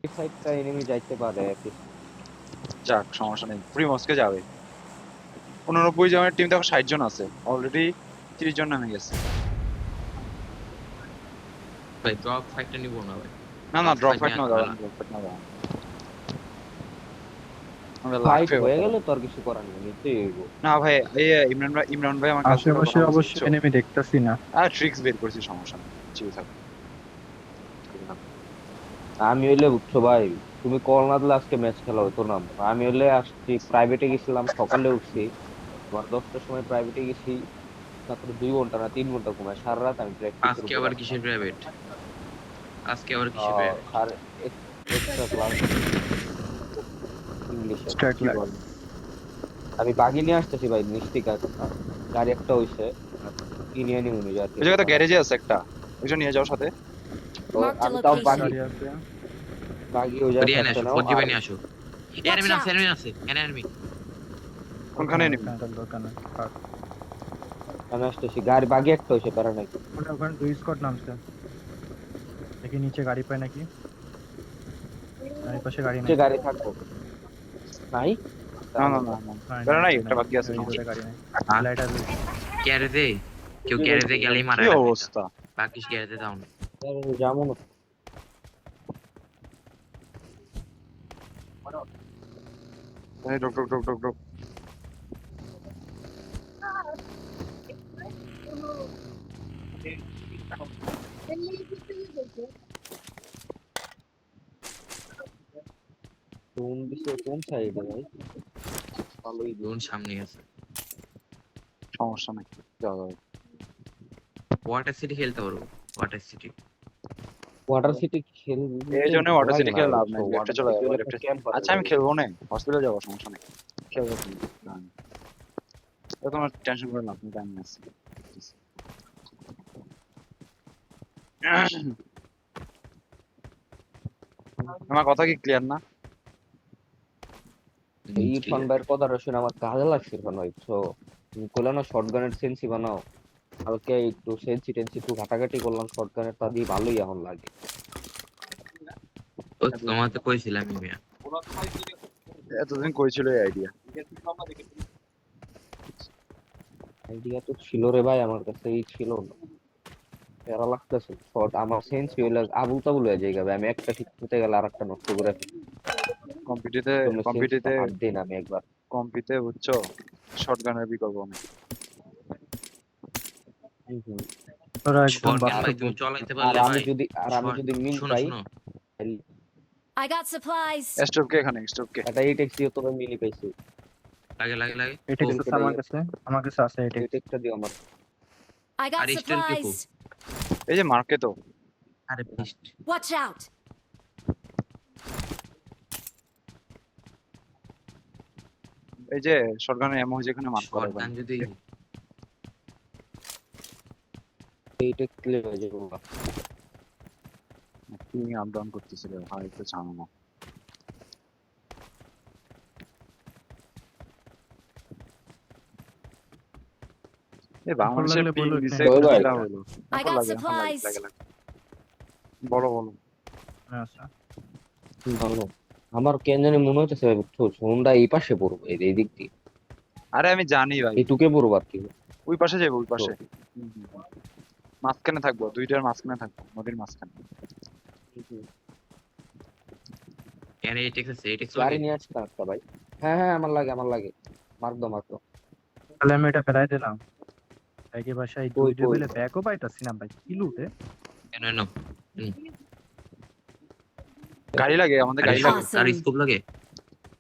এই সাইডটা এনিমি যাইতে পারে। যাক সমস্যা নেই, প্রিমসকে যাবে। 89 জনের টিম দেখো 60 জন আছে, অলরেডি 30 জন নামে গেছে। ভাই ড্রপ ফাইটটা নিব না ভাই। না না, ড্রপ ড্রপ ফাইট ফাইট নিয়ে না ঝামেলা। দাঁড়ান, ড্রপ ফাইট না দাঁড়ান, আমাদের ফাইট লাগবে হয়ে ওটা। গেলে তো আর কিছু করার নেই, নিতেই হইব। না ভাই, এই ইমরান ভাই আমার কাছে একটা আশেপাশে কথা বলছে অবশ্য বুঝছো। এনিমি দেখতেছি না। আর ট্রিক্স বের করছি, সমস্যা নেই, চিল থাকো। আমি হইলে বুঝছো ভাই, তুমি কল না দিলে আজকে ম্যাচ খেলা হতো না। আমি হইলে আসছি, প্রাইভেটে গেছিলাম, সকালে উঠছি, তোমার 10টার সময় প্রাইভেটে গেছি, মাত্র 2 ঘন্টা না 3 ঘন্টা ঘুমায়, সারা রাত আমি প্র্যাকটিসের আজকে উপর আবার আসলাম। কিসের প্রাইভেট? আজকে আবার কিসের প্রাইভেট? সাড়ে এক্সট্রা ক্লাস ইংলিশে। স্ট্যাক কি লাগ। বল? আমি বাগি নিয়ে আসতেছি ভাই, মিষ্টি কাজ গাড়ি একটা হইছে, কি নিয়ে নিব নিজে আর ওই কিছু জায়গায় তো করার গ্যারেজে আছে একটা, ওইটা নিয়ে যাও সাথে। তো Marked a আমি তাও location. বাগি গাড়ি আছে। বাগি ওই জায়গায় ওরিয়া নিয়ে থাকতে আসো, নাও। 4 জিবি আর নিয়ে আসো। Watch out! এনিমি আছে এনিমি। কোনখানে ওখানে নিবি? ওখানে দোকানে থাক। আমি আসতেছি, গাড়ি বাগি একটা হইছে, প্যারা নাই। ওখানে ওখানে 2 স্কোয়াড নামছে। দেখি নিচে গাড়ি পায় নাকি। এই পাশে গাড়ি যে নাই। গাড়ি থাকবো নাই, না না তাহলে না তো না, নাই বেড়া নাই নাই, নাই একটা নাই। বাকি আছে, এই সমস্যা রোডে গাড়ি নাই। হ্যাঁ লাইটার। গ্যারেজে, কেউ গ্যারেজে গেলেই কি মারা রাখবে। অবস্থা? বাকি গ্যারেজে দাও না। যাবো না। এই ঢোক ঢোক ঢোক ঢোক ঢোক। কোন দিকে, কোন সাইডে ভাই? ভালোই জোন সামনে আছে। সমস্যা নাই, যাও যাও। ওয়াটার সিটি খেলতে পারবো। Water city. ওয়াটার সিটি খেলতে এই জন্য ভালো ওয়াটার লাগে সিটি না খেলে লাভ বুঝছো, নাই, লেফটে ওয়াটার চলে সিটি যাবো, হলে একটা লেফটে। ক্যাম্পার আচ্ছা আমি খেলবো না, হসপিটালে যাবো, সমস্যা নেই, খেলবো তুমি। না না, তো তোমার টেনশন করে লাভ নেই, আমি আছি। আমার কথা কি ক্লিয়ার না? এই ইরফান ভাইয়ের কথাটা শুনে আমার কাজে লাগছে। ইরফান ভাই বুঝছো, তুমি কইলা না শর্ট গানের সেন্সি বানাও, কালকে একটু সেন্সি টেন্সি একটু ঘাটাঘাটি করলাম শর্ট গানের, তা দিয়ে ভালোই এখন লাগে। ও তোমার তো কইছিলাম মিয়া। এতদিন করেছিল এই আইডিয়া। আইডিয়া তো ছিল রে ভাই, আমার কাছে এই ছিল না, প্যারা লাগতেছে। শর্ট আমার সেন্সি হইলে আবুল তাবুল হয়ে যায়, আমি একটা ঠিক করতে গেলে আর একটা নষ্ট করে ফেলি। কম্পিটিতে জন্য সেন্সিটা কম্পিটিতে হাত দিই না আমি একবার। কম্পিতে বুঝছো, শর্ট গানের বিকল্প নেই। হুম হুম। তোরা একদম শর্টগান বাস্তব ভাই তুমি বলছিস। চালাইতে আর পারলে আমি ভাই। যদি মিল শোনো পাই, শোনো, তাহলে I got supplies. স্টপকে এখানে, স্টপকে। একটা এই ট্যাক্সিও তো আমি মিলি পাইছি। লাগে লাগে লাগে। এটা ও আছে আমার কাছে। আমার কাছে আছে এটা। এই ট্যাক্সটা দিও আমার। I got আর স্টোর কে কো? supplies. এই যে মার্কে তো, আরে ফিস্ট। Watch out! এই যে শর্ট গানের এমো যেখানে মার্ক করে শর্টগান যদি এই ট্যাক্স ক্লিয়ার হয়ে যাবে বাবা। তুমি আপ ডাউন করতেছিল, হয় একটু ঝামেলা। এই অফার বাংলাদেশের লাগলে পিং বলো দিছে এখানে। ওই ভাই। কিলা হলো। I অফার got লাগে, অফার লাগে, supplies. লাগে লাগে। বলো বলো। আচ্ছা। ভালো। আমার কেন জানি মনে হচ্ছে ঝুমটা এই পাশে পড়বো, এই দিক দিয়ে আরে আমি জানি ভাই, এইটুকে পড়বো আর কি। ওই পাশে যাবো, ওই তো পাশে। মাঝখানে থাকবো, দুইটার মাঝখানে থাকবো, নদীর মাঝখানে। এর এই টেক্সাস এই টেক্স গাড়ি লাগে। নিয়ে আসতে একটা ভাই। হ্যাঁ হ্যাঁ, আমার লাগে মার্ক দাও মার্ক দাও। তাহলে আমি এটা ফেলাই দিলাম। একই বাসায় কই 2 কই লেভেলে ব্যাকও পাইতাছি না ভাই, কি লুটে। কেন এনো? গাড়ি লাগে, আমাদের আর গাড়ি লাগে। Awesome. আর স্কোপ লাগে।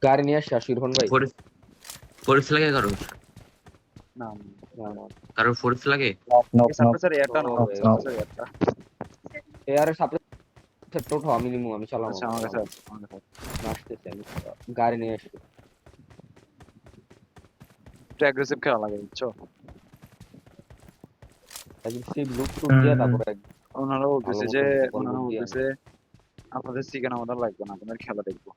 গাড়ি নিয়ে আসছে ইরফান ভাই। ফোর্স লাগে কারো? না না না, কারো ফোর্স লাগে? সাপ্রেসার এয়ারটা নাও, নো, সাপ্রেসার এয়ারটা। এয়ারে সাপ্রেসার টোটো আমি নিমু, আমি চালাবো আচ্ছা আমি আমার কাছে চালাবো। আছে, আমার কাছে আছে। আসতেছি আমি, গাড়ি নিয়ে আসছি। একটু অ্যাগ্রেসিভ খেলা লাগে বুঝছো। একদিন সেই লুট টুট দিয়ে তারপরে ওনারা ভালো বলতেছে যে, মতন প্রপার ওনারা লুট দিয়ে বলতেছে আপনাদের চিকেন আমাদের লাগবে না, আপনাদের খেলা দেখবো।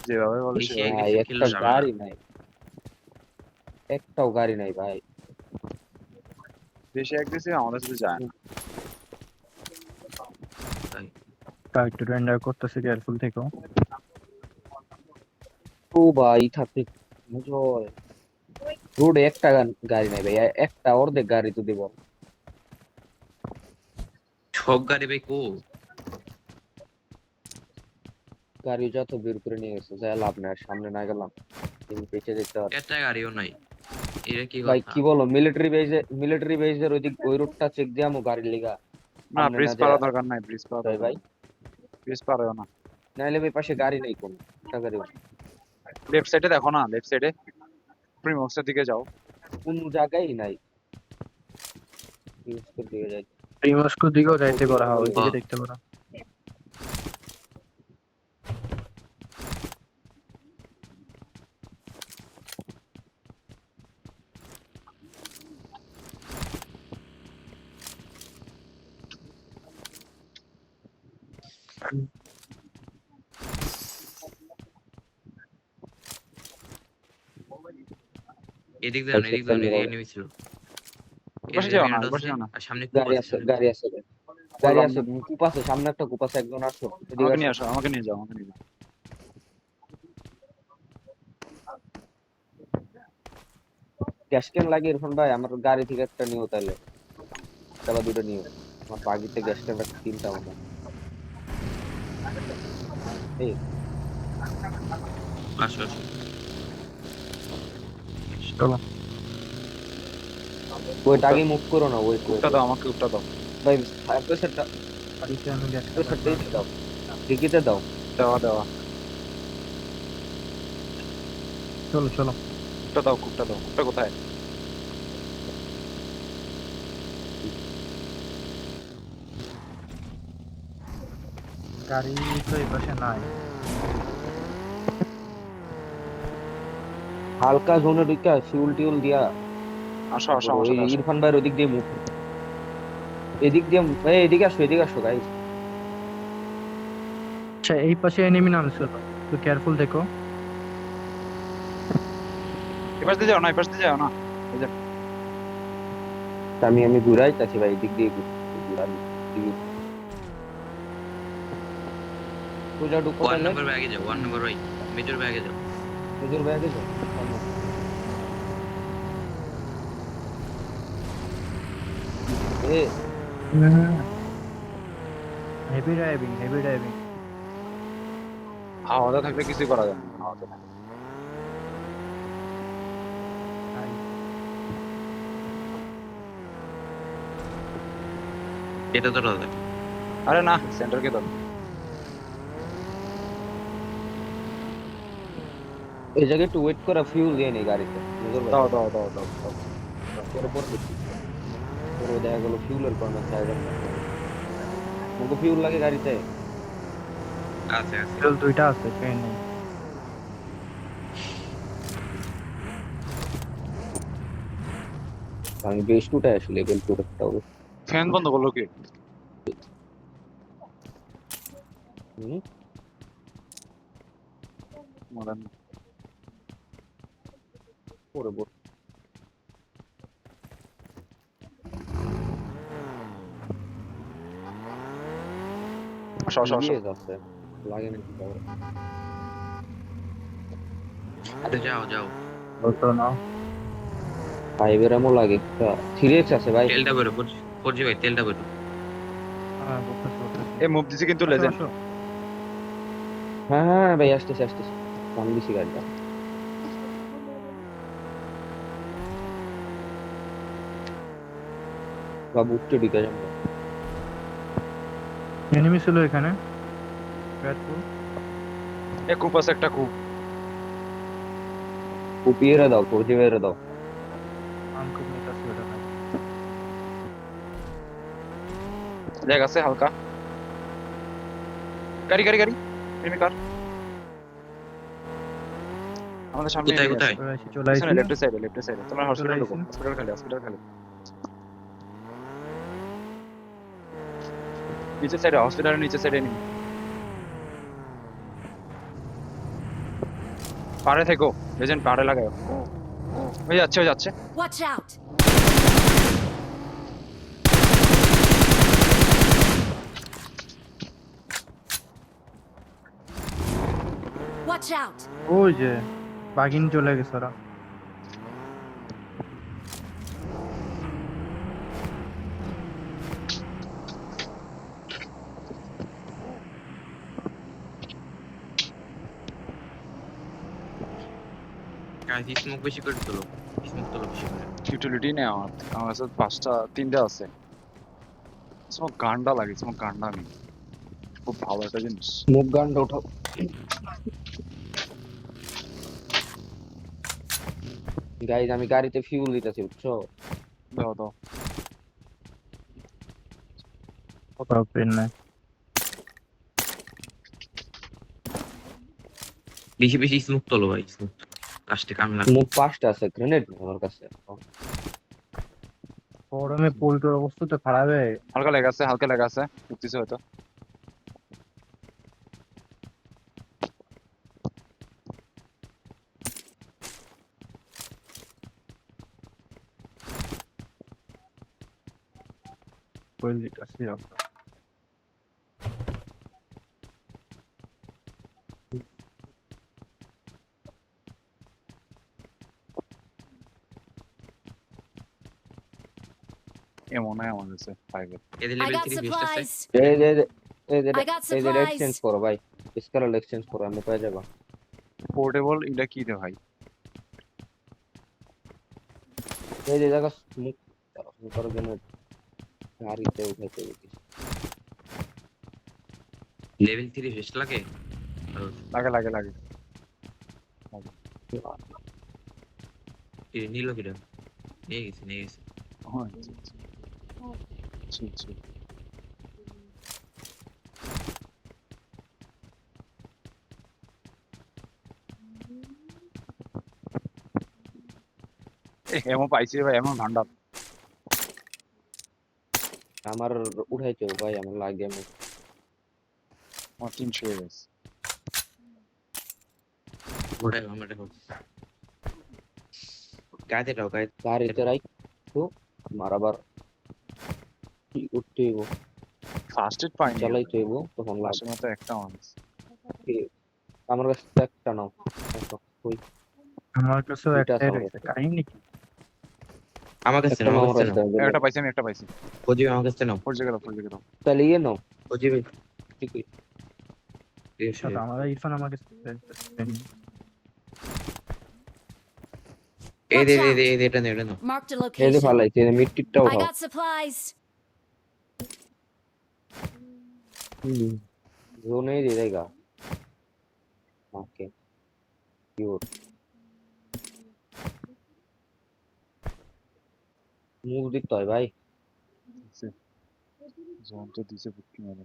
যেভাবে বলে বেশি সেভাবে। ভাই aggressive একটা খেললে ঝামেলা। গাড়ি নাই, একটাও গাড়ি নাই ভাই। বেশি এক দিছি আমাদের সাথে যায় না। তাই তা একটু রেন্ডার করতেছে, কেয়ারফুল থেকো। ও ভাই থাকতে রোডে একটা গাড়ি নাই ভাই, একটা অর্ধেক গাড়ি তো দেব। সব গাড়ি ভাই কো গাড়ি যত বের করে নিয়ে গেছে, যাই লাভ নাই, আর সামনে না গেলাম তুমি পেছে দেখতে পারো। একটা গাড়িও নাই, এটা কি ভাই কথা? কি বলো, মিলিটারি বেজের ওইদিক ওই রোডটা চেক দিয়ামো গাড়ির লিগা না সামনে ব্রিজ না পার যায়। হওয়ার দরকার নাই, ব্রিজ পার তাই ভাই, ব্রিজ পার হয় না। নাইলে ভাই পাশে গাড়ি নেই, কোন একটা গাড়ি লেফট সাইডে দেখো না, লেফট সাইডে প্রিমক্সের দিকে যাও। কোন জায়গায় নাই, ইউজ করে দিয়ে যাই। প্রিমস্কো দিকেও যাইতে পারা হয়, ওই দিকে হ্যাঁ। দেখতে পারো। এদিক দিয়ে না, এদিক দিয়ে এনিমি ছিল। পাশে যাও না, পাশে যাও না। আর সামনে গাড়ি কূপ আছে, আছে। গাড়ি আছে ভাই। গাড়ি আছে, কূপ আছে সামনে, একটা কূপ আছে, একজন আসো এদিকে আমাকে আসো। নিয়ে আসো, আমাকে নিয়ে যাও, আমাকে নিয়ে যাও। গ্যাস ক্যান লাগে ইরফান ভাই, আমার গাড়ি থেকে একটা নিও তাহলে, একটা বা দুটো নিও। আমার বাগিতে গ্যাস ক্যান রাখতে তিনটা মতো। এই আসো আসো। চলো। ওইটা আগে মুভ করো না, ওই উঠটা দাও, আমাকে উঠটা দাও। ভাই ফায়ার প্রেসারটা, গাড়িতে আমি গ্যাস প্রেসারটাই দাও, ডিকিতে দাও। দেওয়া দেওয়া, চলো চলো। উঠটা দাও, কুপটা দাও। কুপটা কোথায়? গাড়ি তো এই পাশে নাই। হালকা জোনে ঢুকা শিউল টিউল দিয়া আসো আসো আমার ওই সাথে আসো। ইরফান ভাইয়ের ওদিক দিয়ে মুভ, এদিক দিয়ে এই এদিকে আসো গাইস। আচ্ছা, এই পাশে এনিমি নামছিল, তো কেয়ারফুল দেখো। এপাশ দিয়ে যাও না, এপাশ দিয়ে যাও না। আমি ঘুরাই তাছি ভাই, এদিক দিয়ে সোজা ঢুকো ওয়ান তাহলে। নাম্বার ব্যাগে যাও, ওয়ান নাম্বার ভাই, মেজর ব্যাগে যাও। মেজর ব্যাগে যাও। A heavy driving, heavy driving. হাওয়াতে থাকলে কিছুই করা যায় না, হাওয়াতে থাকলে। এটা তো দাদা আরে না, সেন্টারকে দাও। এই জায়গায় একটু ওয়েট করা, ফিউল দিয়ে নেই গাড়িতে মেজর ভাই। দাও দাও দাও দাও দাও। পরে দেখি। পরে দেখা গেল ফিউলের কর্নার জায়গা মুখে ফিউল লাগে গাড়িতে। আছে আছে। ফিউল দুইটা আছে, পেন নেই। আমি বেশ টুটাই আসলে লেভেল 2 একটা হবে। ফ্যান বন্ধ করলো কি? হুম, মারান। পরে বল। আসো আসো আসো। ইয়ে যাচ্ছে, লাগে নাকি তাহলে? আরে যাও যাও, তো না। 5 এর এমন লাগে, 3x আছে ভাই। তেলটা বেরো ফোরজি ভাই, তেলটা বেরো। হ্যাঁ, বলতেছি বলতেছি। এ মুভ দিছে কিন্তু আসো, লেজেন্ড। আসো। হ্যাঁ হ্যাঁ ভাই, আসতেছে সামনে দিছি গাড়িটা। বাবু উঠতে ঢুকে যাবো। এনিমি ছিল এখানে। কেয়ারফুল। এ কূপ আছে একটা, কূপ। কুপিয়ে দাও, ফোরজি বেরে দাও। আনকুপ নিতাছি ওটা ভাই। লেগ আছে হালকা। গাড়ি গাড়ি গাড়ি, এনিমি কার আমাদের সামনে। কোথায় কোথায়? চলে আসি। লেফট সাইডে, লেফট সাইডে। তোমরা হসপিটাল ঢুকো, আইছি। হসপিটাল খালি, হসপিটাল খালি। নিচের সাইডে, হসপিটালের নিচের সাইডে এনিমি। পাড়ে থেকো লেজেন্ড, পাড়ে লাগাও। ওই যাচ্ছে, ওই যাচ্ছে। Watch out! Watch out! ওই যে বাগিন চলে গেছে ওরা। গাইস স্মোক বেশি করে তোলো, স্মোক তোলো বেশি করে। ইউটিলিটি নেই আমার, আমার কাছে 5টা 3টা আছে। স্মোক গান্ডা লাগে, স্মোক গান্ডা নেই, খুব ভালো একটা জিনিস। মুখ গানটা উঠাও। গাইজ আমি গাড়িতে ফিউল দিতেছি বুঝছো? দাও দাও। কোথাও পেন নাই। বেশি বেশি স্মোক তোলো ভাই, স্মোক লাস্টে কাম লাগবে। মুখ 5টা আছে, গ্রেনেড আমার কাছে। গরমে পোল্ট্রির অবস্থা তো খারাপ হয়ে। হালকা লেগে আছে, হালকা লেগে আছে, উঠতেছে হয়তো। পোল্ট্রিটা ছিল। এমন হয় আমার কাছে 5 এর। এদের I লেভেল got 3 ভেস্ট আছে। supplies. এই যে এই যে I got এই যে supplies. এক্সচেঞ্জ করো ভাই, স্কেলার এক্সচেঞ্জ করো, আমি পেয়ে যাবো। পোর্টেবল এটা কি রে ভাই? এই যে জায়গা মুখ করার জন্য গাড়িতে উঠাইতে গেছি। লেভেল 3 ভেস্ট লাগে। লাগে লাগে লাগে। কি নিলো কিটা? নিয়ে গেছে, নিয়ে গেছে। হ্যাঁ জি জি। এমন পাইছি রে ভাই, এমন ভান্ডার। আমার উঠাইতে হবে ভাই, আমার লাগে আমি। আমার 300 হয়ে গেছে। ওটাই আমরা দেখো। গাইতে দাও, গাইতে। গাড়িতে রাখ তো আমার আবার কি উঠতে হইব, ফার্স্ট এড পাইনি, চালাইতে হইব, তখন লাগবে। লাস্টের মতো একটা মানুষ। আমার কাছে একটা নাও। ওই আমার কাছেও দুইটা একটাই আছে আমার রয়েছে, কাছে। কাহিনী কি? আমার কাছে একটা নাও, নাও আমার আমার কাছে নাও। কাছে। একটা পাইছি, আমি একটা পাইছি। ওজি আমার কাছে নাও। ফোর জায়গা দাও, ফোর জায়গা দাও। তাহলে ইয়ে নাও। ওজি ভাই ঠিকই। সাথে আমার ইরফান আমাকে এই দে Watch দে out! দে এটা নে, এটা নাও। Marked a এই যে location. ফালাইছে, এই মিটটিকটা I উঠাও। got supplies. জোনেই দিয়ে দেগা। ওকে পিওর মুভ দিতে হয় ভাই। জোন তো দিছে বুকি মানে।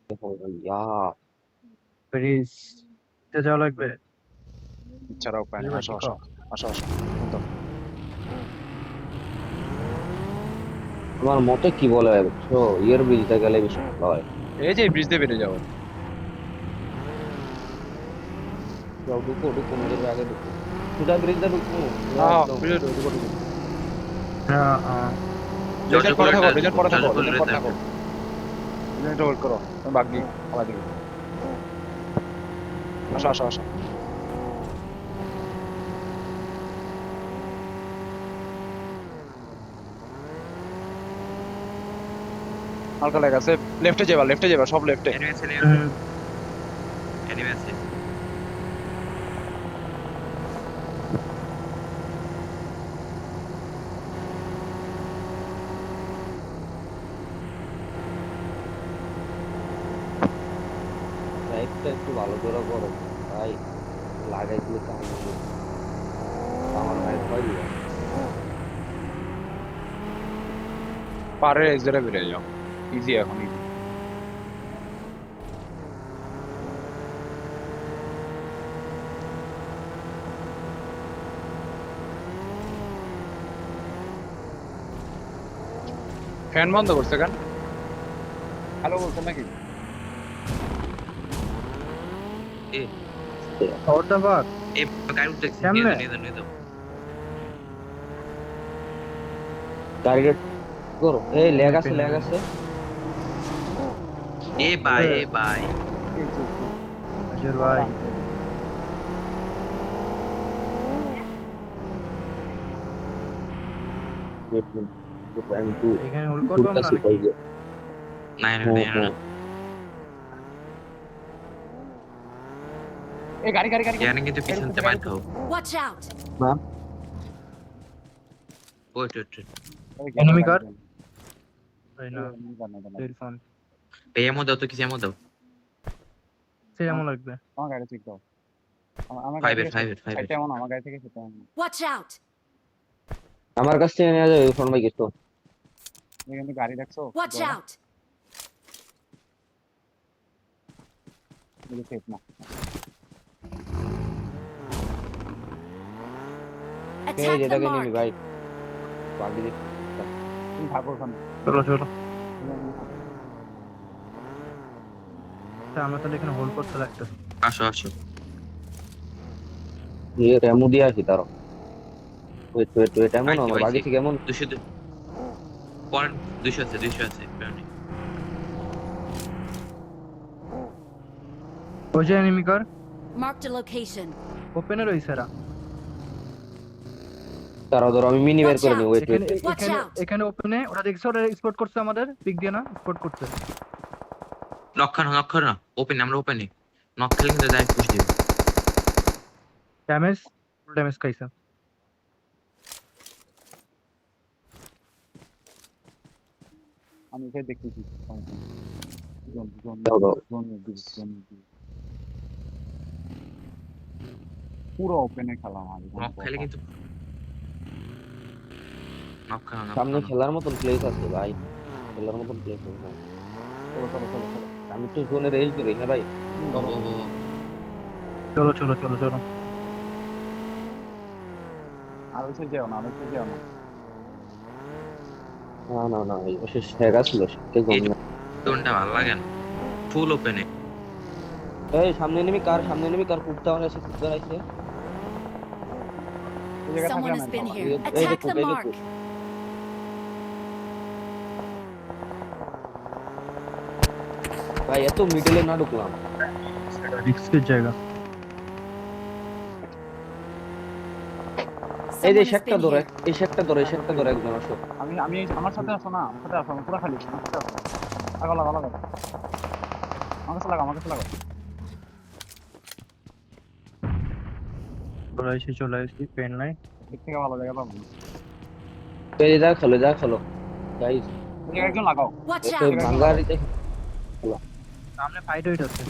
দেখো ইয়া প্যারিস যাওয়া লাগবে। ইচ্ছারা উপায় নেই। আসো আসো আসো আসো। তো আমার মতে কি বলে বুঝছো, ইয়ের ব্রিজটা গেলে বেশি ভালো হয়। এই যে ব্রিজ দিয়ে বেরিয়ে যাও। যাও ঢুকো ঢুকো, নিজের আগে ঢুকো, সুদা ব্রিজটা ঢুকো। হ্যাঁ একদম। ব্রিজ ঢুকো ঢুকো। হ্যাঁ রেজাল্ট পরে থাকো, রেজাল্ট পরে থাকো, জলদি করে রেজাল্ট পরে থাকো। রেজাল্ট হোল্ড করো, তুমি বাগ দিই আমার দিকে। আসো আসো আসো। হালকা লেগে আছে, লেফটে যাবা সব লেফটে। এনিমি আছে, এনিমি আছে। রাইটটা একটু ভালো করে করো ভাই, লাগাই দিলে কাহিনী আমার ভাই ভয় দিবে। পারে এক্সিটে বেরিয়ে যাও, ইজি এখন ইজি। ফ্যান বন্ধ করছে কেন? হ্যালো বলছেন নাকি? এ ওটা বাদ এই গাড়ি উঠতেছে, কেমনে? নিয়ে দাও। টার্গেট করো, এই লেগ আছে। এ ভাই, এ ভাই। মঞ্জুর ভাই আমি তো এখানে হোল্ড করবো আমরা ঘুরতাছি নাকি কই যে। না না হ্যাঁ, না হ্যাঁ। এই গাড়ি গাড়ি গাড়ি এখানে কিন্তু পিছন থেকে মার খাও Watch out! না ওয়েট ওয়েট Enemy car? ভাই না টেলিফোন এই এমো দাও তো কিছু এমো দাও সে এমন লাগবে আমার গাড়ি ঠিক দাও আমার ফাইভ গাড়ি এর ফাইভ এর ফাইভ এর সেটা এমন আমার গাড়ি থেকে সেটা এমন Watch out! আমার কাছ থেকে নিয়ে যাবে ফোন ভাই কিছু এখানে গাড়ি দেখছো Watch out! এগুলো সেফ না এই Attack the যেটাকে নিবি mark! ভাই পাগলি দিস। তুমি থাকো ওখানে চলো চলো আমরা তাহলে এখানে হোল্ড করতে লাগতেছি আসো আসো দিয়ে রেমু দিয়ে আসি তারও ওয়েট এমন পাইছি, আমার পাইছি। বাড়ি থেকে এমন 200 পয়েন্ট 200 আছে 200 আছে প্রাণী ওই যে এনিমি কার Marked a location. ওপেনে রইছে এরা তারা ধরো আমি মিনি বের করে নিই ওয়েট এখানে Watch এখানে out! এখানে ওপেনে ওরা দেখছো ওরা স্পট করছে আমাদের পিক দিয়ে না স্পট করছে নক না ওপেন আমরা ওপেনে নক খেলে কিন্তু ডাইরেক্ট পুশ দিবে ড্যামেজ ফুল ড্যামেজ খাইছে আমি এখানে দেখতেছি দাও, দাও। পুরো ওপেনে খেলা আমাদের নক খেলে কিন্তু নক খানা সামনে খেলার মতন প্লেস আছে ভাই খেলার মতন প্লেস আছে চলো চলো চলো চলো আমি তো জোনে রেঞ্জ করি হ্যাঁ ভাই ও চলো চলো চলো চলো আর হচ্ছে যেও না আর হচ্ছে যেও না না এই সে শেখা ছিল সে এই টোনটা ভালো লাগে না ফুল ওপেনে এই সামনে নেমি কার কুত্তা আছে কুত্তা আছে এই জায়গা Someone থাকলে has been না here. এই Attack দেখো, the এই দেখো। mark. ভাই এত মিডলে না ঢুকলাম রিস্কের জায়গা এই যে Someone has শেকটা been ধরে here. এই শেকটা ধরে একজন আসো আমি আমি আমার সাথে আসো না আমার সাথে আসো আমি পুরো খালি আমার সাথে আসো লাগা লাগা লাগা আমার কাছে লাগা চলে আসছি পেন নাই এর থেকে ভালো জায়গা পাবো না এই যে যা খেলো গাইস এই জায়গায় একজন লাগাও Watch এই out! ভাঙ্গারিতে সামনে ফাইট হইতাছে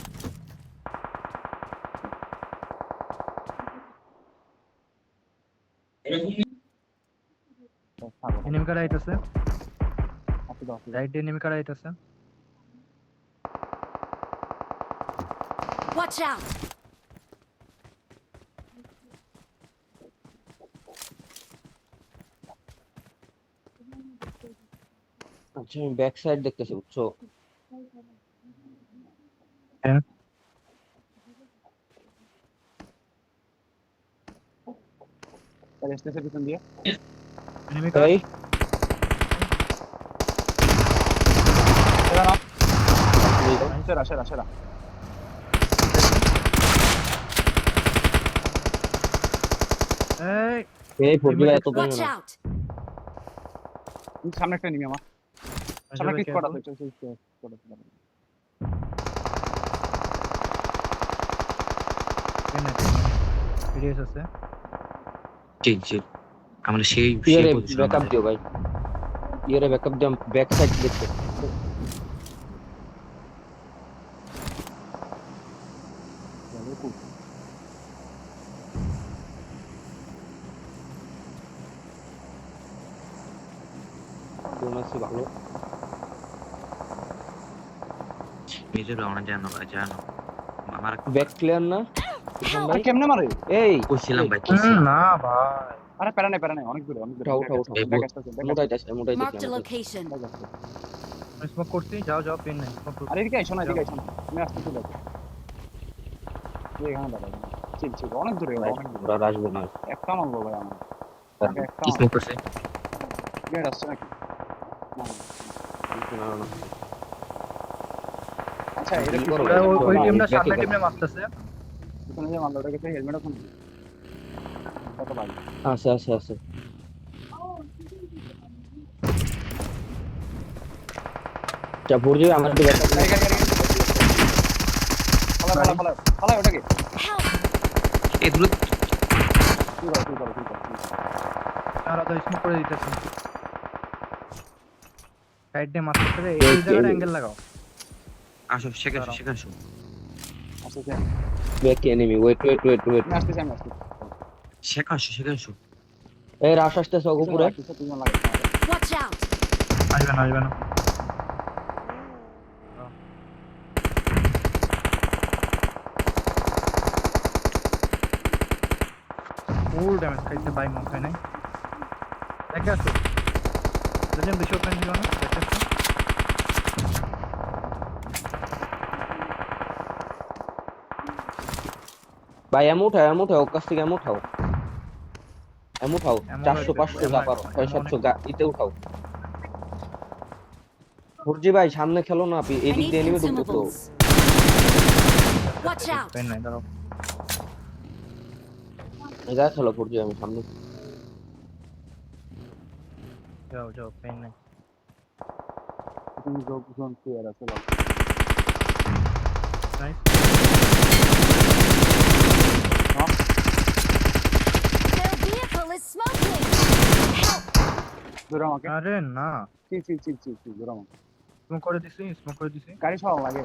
থাকো এনিমি কার আইতাছে আসো দাও রাইট দিয়ে এনিমি কার আইতাছে Watch out! আচ্ছা আমি ব্যাক সাইড দেখতেছি বুঝছো তাহলে স্টেজের পিছন দিয়ে এনিমি কার এই সেরা নাও সেরা সেরা এই এই ফোরজি এত Watch কমে না out! সামনে একটা নিমি আমার সামনে একটা স্কোয়াড আছে স্কোয়াড আছে সিরিয়াস আছে জি আমরা সেই ইয়ারে পজিশন ব্যাকআপ দিও ভাই ইয়ারে ব্যাকআপ দিও ব্যাক সাইড দেখতে ডোনাসি ভালো নিজের রওনা জানো আমার ব্যাক ক্লিয়ার না কিষান ভাই কেমনে মারে এই কইছিলাম ভাই না ভাই আরে প্যারা নাই অনেক দূরে উঠাও এই ব্যাক আসছে মোটাইতাছে Marked a location. স্মোক করছি যাও পেন নাই smoke করছি। আরে এদিকে আইসো না তুমি আসতে চলে যাও এই এখানে দাঁড়াও চিল অনেক দূরে অনেক দূরে ওরা আসবে না একটা মারলো ভাই আমার একটা স্মোক করছে গেট আসছে নাকি না না আচ্ছা এটা কি করো, ওই টিমটা back এ সামনে যাও। টিমে মারতেছে ওখানে যে মারলো ওটাকে হেলমেট ওখানে কত ভাই আছে আছে আছে। আচ্ছা ভোরজি আমার একটু ব্যাকআপ গাড়ি গাড়ি গাড়ি ফালা ফালা ফালা ফালা ওটাকে Help! এ দ্রুত তুই করো তুই করো তুই করো আর তো স্মোক করে দিতেছে সাইড দিয়ে মারতে হবে এই জায়গাটা অ্যাঙ্গেল লাগাও আসো সেখানে আসো সেখানে আসো আসতেছে back enemy wait wait wait wait. আমি আসতেছি সেখানে আসো সেখানে আসো এই রাশ আসতেছে ওকে পুরো। তুই লাগে Watch out! আসবে না ফুল ড্যামেজ খাইছে বাই মফে নাই দেখে আসো লেজেন্ড দুশো ওপেন দিল না দেখে আসো ভাই এমন উঠাও ওর কাছ থেকে এমন উঠাও এমন 400 500 যা পারো 600 ইতে উঠাও। ভোরজি ভাই সামনে খেলো না I এদিক need দিয়ে এনিমি ঢুকতো তো। consumables. Watch out! পেন নাই দাঁড়াও এগা খেলো ভোরজি আমি সামনে। যাও পেন নাই তুমি জোন ক্লিয়ার আছে nice Their vehicle is smoking! Help! জোরে আমাকে আরে না চিল জোরে আমাকে স্মোক করে দিছি গাড়ি সব লাগে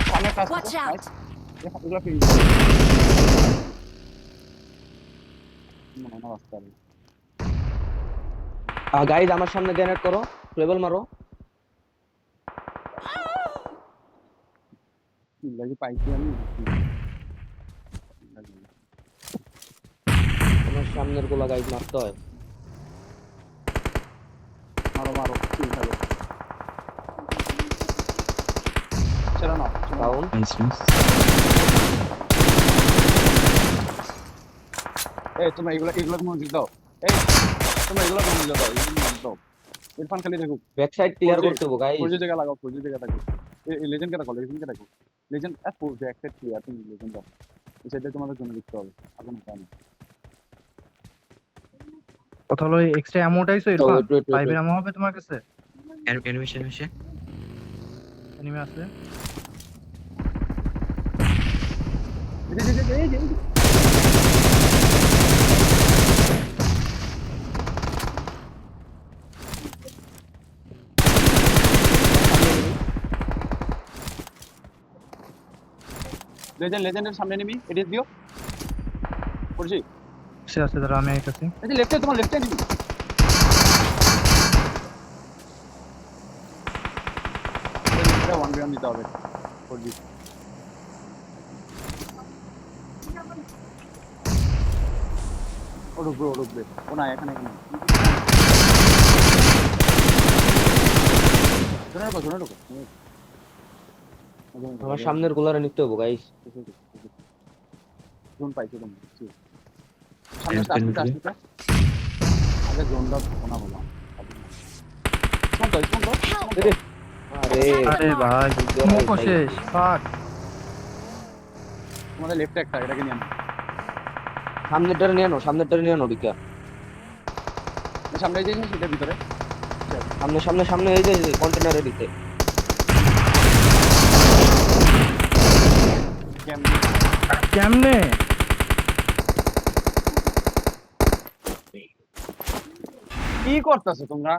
সামনে কাজ Watch out! এগুলো ফিরে না রাস্তা গাইজ আমার সামনে গ্রেনেড করো ট্রেবল মারো। লাগি পাইছি আমি আমার সামনের গোলা গাইজ মারতে হয়। মারো চিল থাকো চলো না ডাউন। নাইস নাইস এই তোমরা এগুলো মনোযোগ দাও এই তোমরা এগুলো মনোযোগ দাও ইরফান খালি দেখো ব্যাক সাইড ক্লিয়ার ফোরজি- করতে হবে গাইজ। ফোরজি জায়গা লাগাও ফোরজি জায়গা থাকো এই লেজেন্ড কে রাখো লেজেন্ড এত ব্যাক সাইড ক্লিয়ার তুমি লেজেন্ড দাও এই সাইডে তোমাদের জন্য দেখতে হবে এখন না কথা হলো এক্সট্রা অ্যামাউন্ট আইছো ইরফান wait. 5 এর অ্যামাউন্ট হবে তোমার কাছে অ্যানিমেশন এসে এনিমি আছে এই লেজেন্ডের সামনে নিবি এডিট দিও করছি সে আছে দাঁড়া আমি আইতাছি এই যে লেফটে তোমার লেফটে নিবি এটা 1v1 দিতে হবে করবি ও ঢুকবে ও না এখানে শোনো ঢুকো আমার সামনের গোলারে নিতে হবে গাইজ। জোন পাইছো তুমি সামনে আসতে আগে জোনটা শোনা বললাম স্মোক দাও Help! আরে আরে ভাই স্মোক শেষ ফাক তোমাদের লেফটে একটা এটাকে নিয়ে সামনেরটারে নিয়ে আনো ডিকা। সামনে যে সেটার ভিতরে সামনে এই যে কন্টেনারের দিকে। কেমনে কি করতেছো তোমরা